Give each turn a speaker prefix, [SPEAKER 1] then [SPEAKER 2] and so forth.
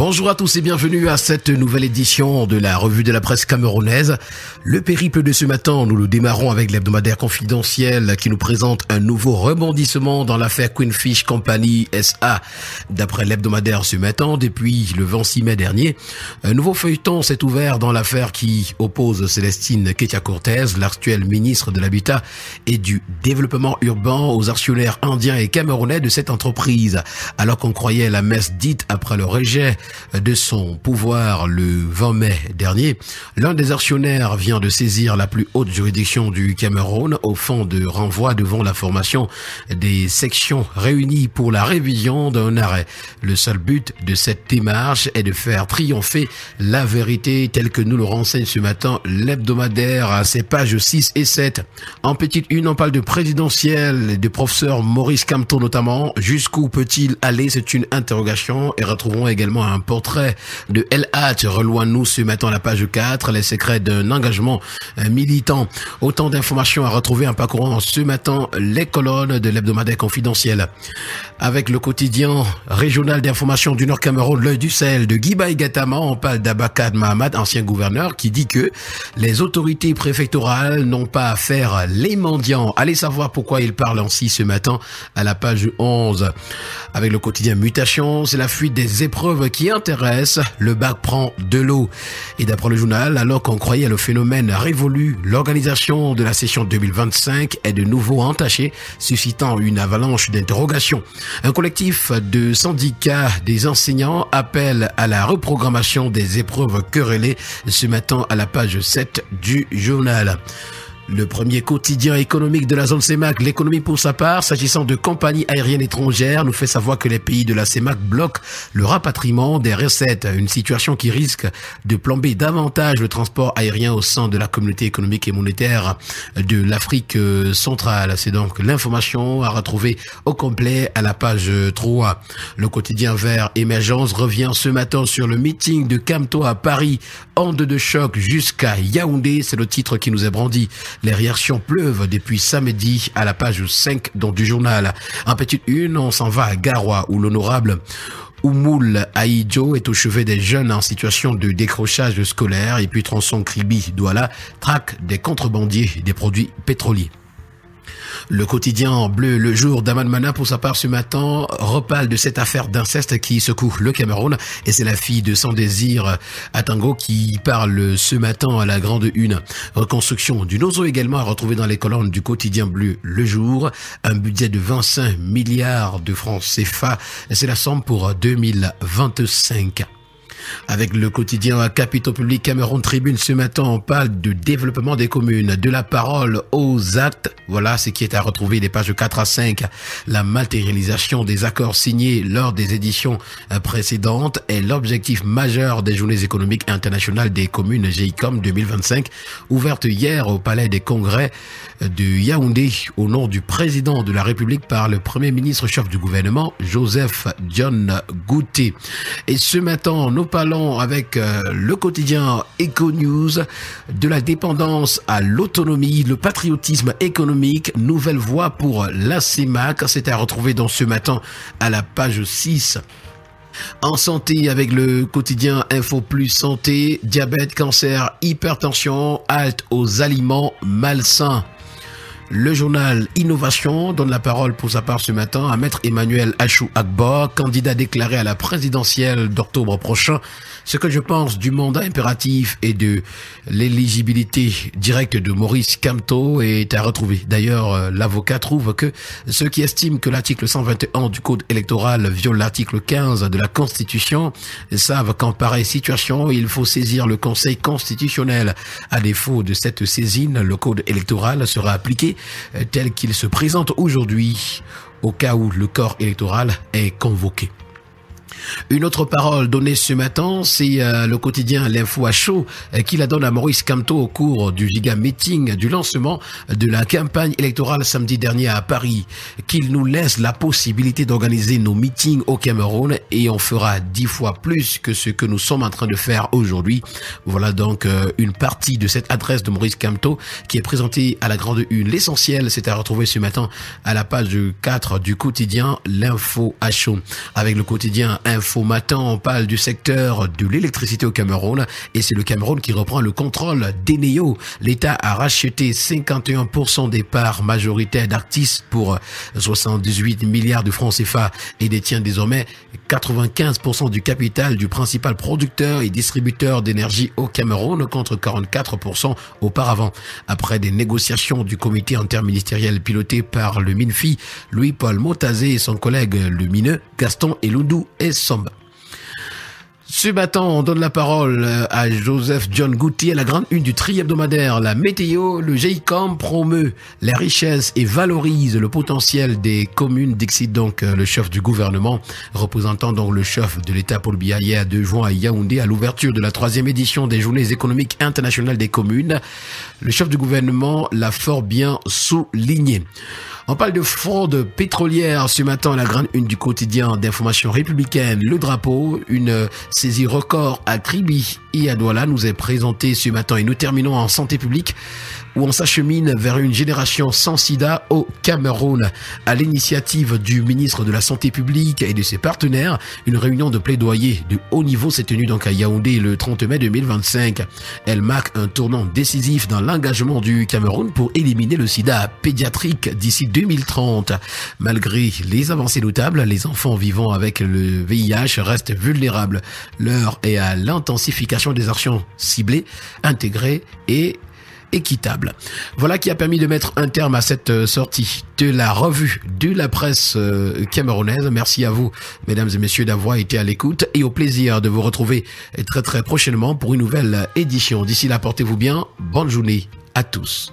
[SPEAKER 1] Bonjour à tous et bienvenue à cette nouvelle édition de la revue de la presse camerounaise. Le périple de ce matin, nous le démarrons avec l'hebdomadaire confidentiel qui nous présente un nouveau rebondissement dans l'affaire Queenfish Company SA. D'après l'hebdomadaire ce matin, depuis le 26 mai dernier, un nouveau feuilleton s'est ouvert dans l'affaire qui oppose Célestine Ketia-Cortez, l'actuelle ministre de l'Habitat et du Développement urbain, aux actionnaires indiens et camerounais de cette entreprise. Alors qu'on croyait la messe dite après le rejet de son pouvoir le 20 mai dernier, l'un des actionnaires vient de saisir la plus haute juridiction du Cameroun au fond de renvoi devant la formation des sections réunies pour la révision d'un arrêt. Le seul but de cette démarche est de faire triompher la vérité telle que nous le renseigne ce matin l'hebdomadaire à ses pages 6 et 7. En petite une, on parle de présidentielle et de professeur Maurice Kamto notamment. Jusqu'où peut-il aller? C'est une interrogation, et retrouvons également un portrait de El Hadj. Reloins-nous ce matin à la page 4, les secrets d'un engagement militant. Autant d'informations à retrouver en parcourant ce matin les colonnes de l'hebdomadaire confidentiel. Avec le quotidien régional d'information du Nord Cameroun, l'œil du Sahel de Guibaï Gatama, on parle d'Abakad Mahamad, ancien gouverneur, qui dit que les autorités préfectorales n'ont pas à faire les mendiants. Allez savoir pourquoi il parle ainsi ce matin à la page 11. Avec le quotidien Mutation, c'est la fuite des épreuves qui intéresse. Le bac prend de l'eau. Et d'après le journal, alors qu'on croyait le phénomène révolu, l'organisation de la session 2025 est de nouveau entachée, suscitant une avalanche d'interrogations. Un collectif de syndicats des enseignants appelle à la reprogrammation des épreuves querellées ce matin à la page 7 du journal. Le premier quotidien économique de la zone CEMAC, l'économie pour sa part, s'agissant de compagnies aériennes étrangères, nous fait savoir que les pays de la CEMAC bloquent le rapatriement des recettes, une situation qui risque de plomber davantage le transport aérien au sein de la communauté économique et monétaire de l'Afrique centrale. C'est donc l'information à retrouver au complet à la page 3. Le quotidien Vert Émergence revient ce matin sur le meeting de Kamto à Paris, onde de choc jusqu'à Yaoundé, c'est le titre qui nous est brandi. Les réactions pleuvent depuis samedi à la page 5 du journal. En petite une, on s'en va à Garoua où l'honorable Oumoul Aïdjo est au chevet des jeunes en situation de décrochage scolaire, et puis Tronçon Kribi Douala traque des contrebandiers des produits pétroliers. Le quotidien bleu, le jour d'Aman Mana, pour sa part ce matin, reparle de cette affaire d'inceste qui secoue le Cameroun, et c'est la fille de Sans Désir Atango qui parle ce matin à la grande une. Reconstruction du Nozo également à retrouver dans les colonnes du quotidien bleu, le jour. Un budget de 25 milliards de francs CFA, c'est la somme pour 2025. Avec le quotidien Capitaux Public Cameroun Tribune ce matin, on parle de développement des communes, de la parole aux actes. Voilà ce qui est à retrouver des pages 4 à 5. La matérialisation des accords signés lors des éditions précédentes est l'objectif majeur des Journées économiques internationales des communes GICOM 2025, ouverte hier au Palais des Congrès de Yaoundé au nom du président de la République par le Premier ministre chef du gouvernement, Joseph John Gouté. Et ce matin, nous parlons avec le quotidien Eco-News de la dépendance à l'autonomie, le patriotisme économique, nouvelle voie pour la CEMAC. C'est à retrouver dans ce matin à la page 6. En santé, avec le quotidien Info Plus Santé, diabète, cancer, hypertension, halte aux aliments malsains. Le journal Innovation donne la parole pour sa part ce matin à Maître Emmanuel Achou Agbo, candidat déclaré à la présidentielle d'octobre prochain. Ce que je pense du mandat impératif et de l'éligibilité directe de Maurice Kamto est à retrouver. D'ailleurs, l'avocat trouve que ceux qui estiment que l'article 121 du Code électoral viole l'article 15 de la Constitution savent qu'en pareille situation, il faut saisir le Conseil constitutionnel. À défaut de cette saisine, le Code électoral sera appliqué tel qu'il se présente aujourd'hui, au cas où le corps électoral est convoqué. Une autre parole donnée ce matin, c'est le quotidien L'Info à chaud qui la donne à Maurice Kamto au cours du giga meeting du lancement de la campagne électorale samedi dernier à Paris, qu'il nous laisse la possibilité d'organiser nos meetings au Cameroun et on fera 10 fois plus que ce que nous sommes en train de faire aujourd'hui. Voilà donc une partie de cette adresse de Maurice Kamto qui est présentée à la grande une. L'essentiel, c'est à retrouver ce matin à la page 4 du quotidien L'Info à chaud, avec le quotidien Info Matin, on parle du secteur de l'électricité au Cameroun et c'est le Cameroun qui reprend le contrôle d'Eneo. L'État a racheté 51% des parts majoritaires d'Actis pour 78 milliards de francs CFA et détient désormais 95% du capital du principal producteur et distributeur d'énergie au Cameroun contre 44% auparavant. Après des négociations du comité interministériel piloté par le MINFI, Louis-Paul Motazé et son collègue le mineux Gaston Eloundou et Somba. Ce matin, on donne la parole à Joseph John Goutier, la grande une du tri-hebdomadaire. La météo, le GICOM promeut les richesses et valorise le potentiel des communes, dixit donc le chef du gouvernement, représentant donc le chef de l'État Paul Biya hier 2 juin à Yaoundé à l'ouverture de la 3e édition des Journées économiques internationales des communes. Le chef du gouvernement l'a fort bien souligné. On parle de fraude pétrolière ce matin, la grande une du quotidien d'information républicaine. Le drapeau, une saisie record à Kribi et à Douala nous est présentée ce matin. Et nous terminons en santé publique où on s'achemine vers une génération sans sida au Cameroun. À l'initiative du ministre de la Santé publique et de ses partenaires, une réunion de plaidoyer de haut niveau s'est tenue donc à Yaoundé le 30 mai 2025. Elle marque un tournant décisif dans l'engagement du Cameroun pour éliminer le sida pédiatrique d'ici 2030. Malgré les avancées notables, les enfants vivant avec le VIH restent vulnérables. L'heure est à l'intensification des actions ciblées, intégrées et équitable. Voilà qui a permis de mettre un terme à cette sortie de la revue de la presse camerounaise. Merci à vous, mesdames et messieurs, d'avoir été à l'écoute et au plaisir de vous retrouver très prochainement pour une nouvelle édition. D'ici là, portez-vous bien. Bonne journée à tous.